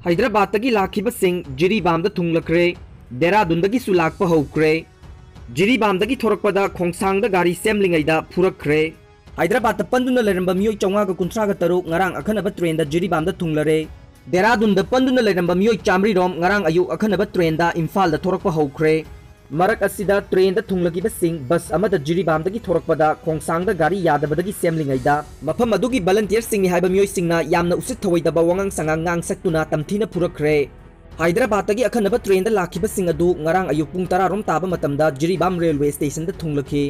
हैदराबाद लाखिबसिंग जिरीबाम थुंगलख्रे देहरादून लाप हौख्रे जिरीबाम थोरकपद खोंसांग गाड़ी सेमलिंगैदा फुरक्ख्रे Hyderabad पंदुना लेरंबा मियोय 453 ngarang अखनब train Jiribam थुंगलरे Dehradun पंदुना लेरंबा मियोय 100 रोम ngarang अयु अखनब train Imphal थोरकप हौख्रे मरक असिदा train थुंगलगिबसिंग बस अमद जिरीबाम थोरकपद खोंसांग गाड़ी यादबदगी सेमलिंगैदा मफम अदुगी वॉलंटियर सिंगनि हाइबा मियोय सिंगना यामना उसित थवैदबा वांगांग संगांग ngang तमथीना फुरक्ख्रे हैदराबाद अखनब ट्रेन लाखिबसिंग अदु ngarang अयु पुंग 10 रोम ताबा मतमदा जिरीबाम रेलवे स्टेशन थुंगलखि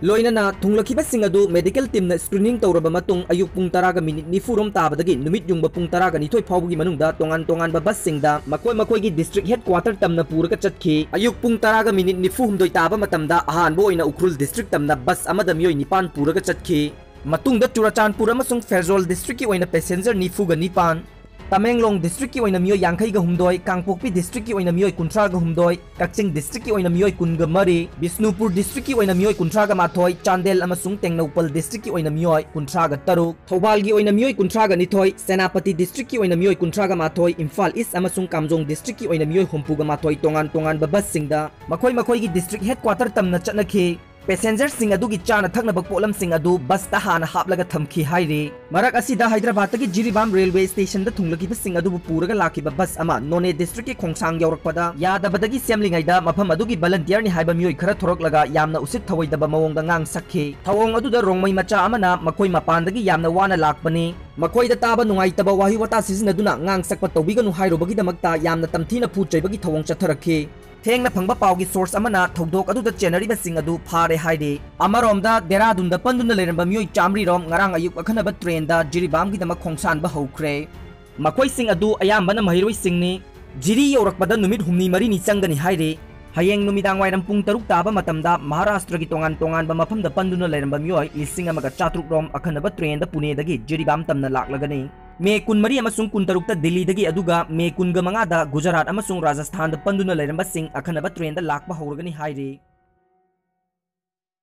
लोइनना थुंगलखिबसिंग अदु मेडिकल टीम स्क्रीनिंग तौरबा मतुंग अयु पुंग 10 मिनिट 90 रोम ताबदगी नुमित युंग पुंग 10 निथोय फावबगी मनुंगदा तोंगान तोंगान बस सिंगदा मकोय मकोयगी डिस्ट्रिक्ट हेडक्वार्टर तमना पूरगा चटखि अयु पुंग 10 मिनिट 90 ताबा मतमदा अहानबो ओइना Ukhrul district तमना बस अमदा मियोय निपान पूरगा चटखि मतुंगदा चुराचांदपुर अमसुंग फेरजोल डिस्ट्रिक्ट की ओइना पैसेंजर 9 तमेंगलोंग डिस्ट्रिक्ट की ओइना मियोय 50 कांगपोकपी डिस्ट्रिक्ट की ओइना मियोय 30 कक्चिंग डिस्ट्रिक्ट की ओइना मियोय 19 बिष्णुपुर डिस्ट्रिक्ट की ओइना मियोय 30 चांदेल अमसुंग तेंगनौपल डिस्ट्रिक्ट की ओइना मियोय 30 थौबाल की ओइना मियोय 30 सेनापति डिस्ट्रिक्ट की ओइना मियोय 30 इम्फाल ईस्ट अमसुंग कामजोंग डिस्ट्रिक्ट की ओइना मियोय 30 तोंगान तोंगान बस सिंगदा मखोय मखोय की डिस्ट्रिक्ट हेडक्वार्टर तमना चटनखि पैसेंजर सिंग अदुगी चाना थकनब पोलम सिंग अदु बस ता हाना हापलगा थमखि हाइरे मरक असिदा हैदराबाद की जिरीबाम रेलवे स्टेशन द थुंगलगिब सिंग अदु पुरगा लाखिबा बस अमा नोने डिस्ट्रिक्ट की खोंसांग यौरकपदा यादबदगी सेमलिंगैदा मफम अदुगी वॉलंटियर नि हाइबा मियोय खरा थोरकलगा यामना उसित थवैदबा मवोंगदा ngang sakhi थवोंग अदुदा रोंगमै मचा अमना मखोय मपानदगी यामना वाना लाकपनी मखोयदा ताबा नुंगाइतबा वाहि वता सिजनदुना ngang sakpa तौबिगनु हाइरोबगी दमक्ता यामना तमथीना फुचैबगी थवोंग चथरखि थेंगना फंगबा पाउगी सोर्स अमना थौदोक अदुदा चेनरीबा सिंग अदु फारे हाइदे अमरोमदा देहरादून पंदुना लेरंबा मियोय 100 रोम ngarang अयुक अखनब ट्रेन दा जिरीबाम गी दमक खोंसान हौख्रे मखोय सिंग अदु अयामबना महिरोय सिंगनी जिरी यौरकपदा नुमित हुमनी मरी नि चंगनी हाइरे हयेंग नुमिदांग वाइरम पुंग 3 ताबा मतमदा महाराष्ट्र की तोंगान तोंगान बा मफमदा पंदुना लेरंबा मियोय 400 रोम अखनब ट्रेन दा पुणे दगी जिरीबाम तमना लाकलगनी मे 23 अमसुंग 23 दिल्ली दगी अदुगा मे 25 दा गुजरात अमसुंग राजस्थान दा पंदुना लेरंबा सिंग अखनब ट्रेन दा लाकबा हौरगनी हाइरे।